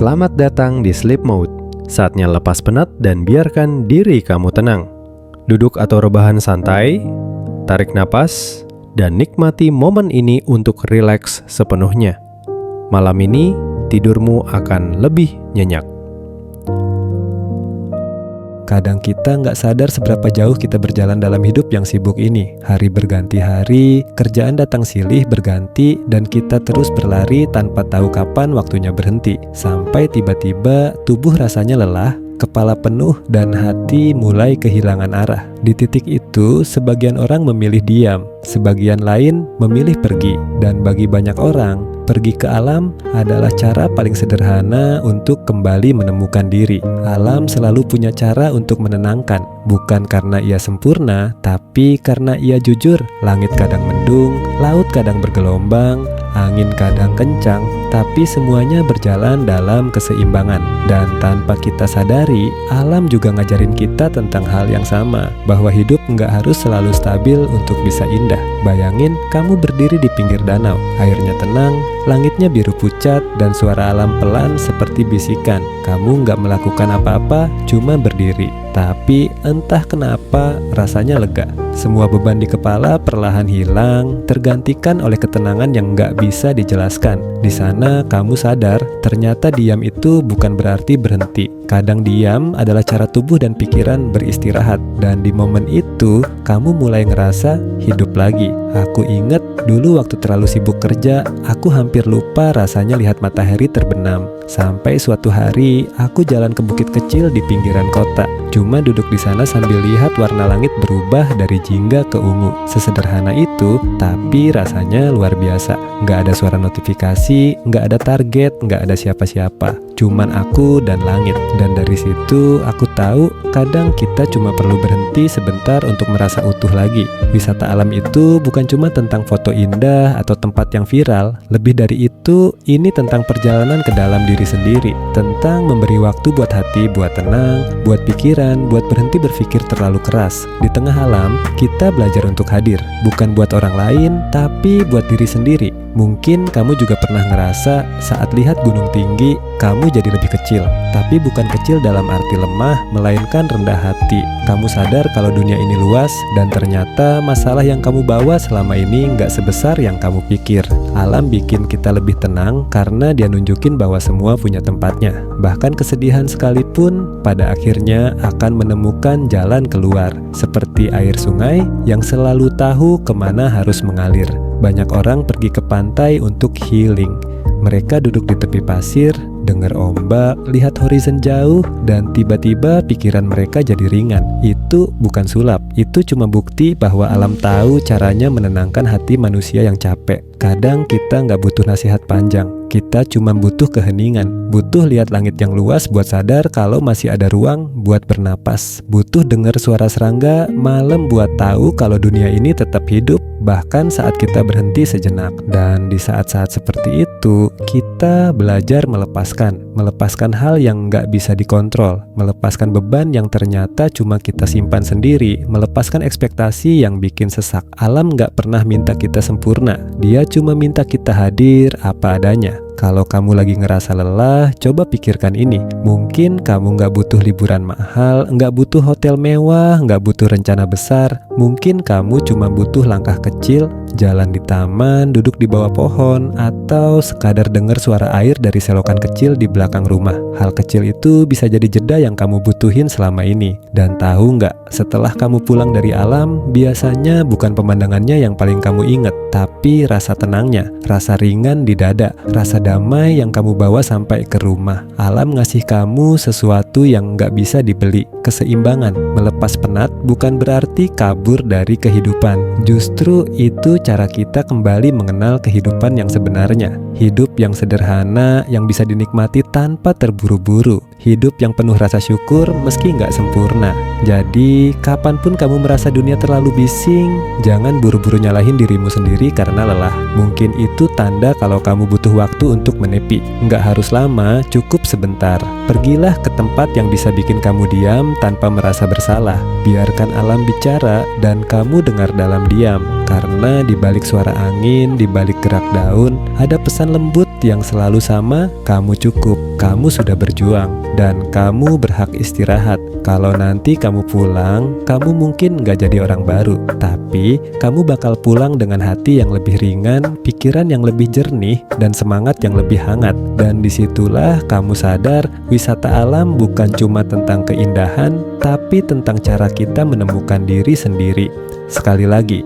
Selamat datang di Sleep Mode. Saatnya lepas penat dan biarkan diri kamu tenang. Duduk atau rebahan santai, tarik napas, dan nikmati momen ini untuk rileks sepenuhnya. Malam ini, tidurmu akan lebih nyenyak. Kadang kita nggak sadar seberapa jauh kita berjalan dalam hidup yang sibuk ini. Hari berganti hari, kerjaan datang silih berganti, dan kita terus berlari tanpa tahu kapan waktunya berhenti. Sampai tiba-tiba tubuh rasanya lelah, kepala penuh, dan hati mulai kehilangan arah. Di titik itu, sebagian orang memilih diam, sebagian lain memilih pergi. Dan bagi banyak orang, pergi ke alam adalah cara paling sederhana untuk kembali menemukan diri. Alam selalu punya cara untuk menenangkan, bukan karena ia sempurna, tapi karena ia jujur. Langit kadang mendung, laut kadang bergelombang, angin kadang kencang, tapi semuanya berjalan dalam keseimbangan. Dan tanpa kita sadari, alam juga ngajarin kita tentang hal yang sama, bahwa hidup nggak harus selalu stabil untuk bisa indah. Bayangin kamu berdiri di pinggir danau, airnya tenang, langitnya biru pucat, dan suara alam pelan seperti bisikan. Kamu nggak melakukan apa-apa, cuma berdiri. Tapi entah kenapa rasanya lega. Semua beban di kepala perlahan hilang, tergantikan oleh ketenangan yang nggak bisa dijelaskan. Di sana kamu sadar, ternyata diam itu bukan berarti berhenti. Kadang diam adalah cara tubuh dan pikiran beristirahat. Dan di momen itu, kamu mulai ngerasa hidup lagi. Aku inget dulu waktu terlalu sibuk kerja, aku hampir lupa rasanya lihat matahari terbenam. Sampai suatu hari, aku jalan ke bukit kecil di pinggiran kota. Cuma duduk di sana sambil lihat warna langit berubah dari jingga ke ungu. Sesederhana itu, tapi rasanya luar biasa. Nggak ada suara notifikasi, nggak ada target, nggak ada siapa-siapa. Cuman aku dan langit. Dan dari situ, aku tahu kadang kita cuma perlu berhenti sebentar untuk merasa utuh lagi. Wisata alam itu bukan cuma tentang foto indah atau tempat yang viral. Lebih dari itu, ini tentang perjalanan ke dalam diri sendiri. Tentang memberi waktu buat hati, buat tenang, buat pikiran, buat berhenti berpikir terlalu keras. Di tengah alam, kita belajar untuk hadir. Bukan buat orang lain, tapi buat diri sendiri. Mungkin kamu juga pernah ngerasa saat lihat gunung tinggi, kamu jadi lebih kecil. Tapi bukan kecil dalam arti lemah, melainkan rendah hati. Kamu sadar kalau dunia ini luas, dan ternyata masalah yang kamu bawa selama ini nggak sebesar yang kamu pikir. Alam bikin kita lebih tenang karena dia nunjukin bahwa semua punya tempatnya. Bahkan kesedihan sekalipun pada akhirnya akan menemukan jalan keluar. Seperti air sungai yang selalu tahu kemana harus mengalir. Banyak orang pergi ke pantai untuk healing. Mereka duduk di tepi pasir, dengar ombak, lihat horizon jauh, dan tiba-tiba pikiran mereka jadi ringan. Itu bukan sulap, itu cuma bukti bahwa alam tahu caranya menenangkan hati manusia yang capek. Kadang kita nggak butuh nasihat panjang, kita cuma butuh keheningan. Butuh lihat langit yang luas buat sadar kalau masih ada ruang buat bernapas. Butuh dengar suara serangga malam buat tahu kalau dunia ini tetap hidup, bahkan saat kita berhenti sejenak. Dan di saat-saat seperti itu, kita belajar melepaskan hal yang nggak bisa dikontrol, melepaskan beban yang ternyata cuma kita simpan sendiri, melepaskan ekspektasi yang bikin sesak. Alam nggak pernah minta kita sempurna, dia cuma minta kita hadir apa adanya. Kalau kamu lagi ngerasa lelah, coba pikirkan ini. Mungkin kamu nggak butuh liburan mahal, nggak butuh hotel mewah, nggak butuh rencana besar. Mungkin kamu cuma butuh langkah kecil, jalan di taman, duduk di bawah pohon, atau sekadar dengar suara air dari selokan kecil di belakang rumah. Hal kecil itu bisa jadi jeda yang kamu butuhin selama ini. Dan tahu nggak, setelah kamu pulang dari alam, biasanya bukan pemandangannya yang paling kamu ingat, tapi rasa tenangnya, rasa ringan di dada, rasa damai yang kamu bawa sampai ke rumah. Alam ngasih kamu sesuatu yang nggak bisa dibeli. Keseimbangan. Melepas penat bukan berarti kabur dari kehidupan. Justru itu cara kita kembali mengenal kehidupan yang sebenarnya. Hidup yang sederhana, yang bisa dinikmati tanpa terburu-buru. Hidup yang penuh rasa syukur meski nggak sempurna. Jadi, kapanpun kamu merasa dunia terlalu bising, jangan buru-buru nyalahin dirimu sendiri karena lelah. Mungkin itu tanda kalau kamu butuh waktu untuk menepi. Nggak harus lama, cukup sebentar. Pergilah ke tempat yang bisa bikin kamu diam tanpa merasa bersalah. Biarkan alam bicara dan kamu dengar dalam diam. Karena di balik suara angin, di balik gerak daun, ada pesan lembut yang selalu sama, kamu cukup, kamu sudah berjuang, dan kamu berhak istirahat. Kalau nanti kamu pulang, kamu mungkin gak jadi orang baru, tapi kamu bakal pulang dengan hati yang lebih ringan, pikiran yang lebih jernih, dan semangat yang lebih hangat. Dan disitulah kamu sadar, wisata alam bukan cuma tentang keindahan, tapi tentang cara kita menemukan diri sendiri. Sekali lagi,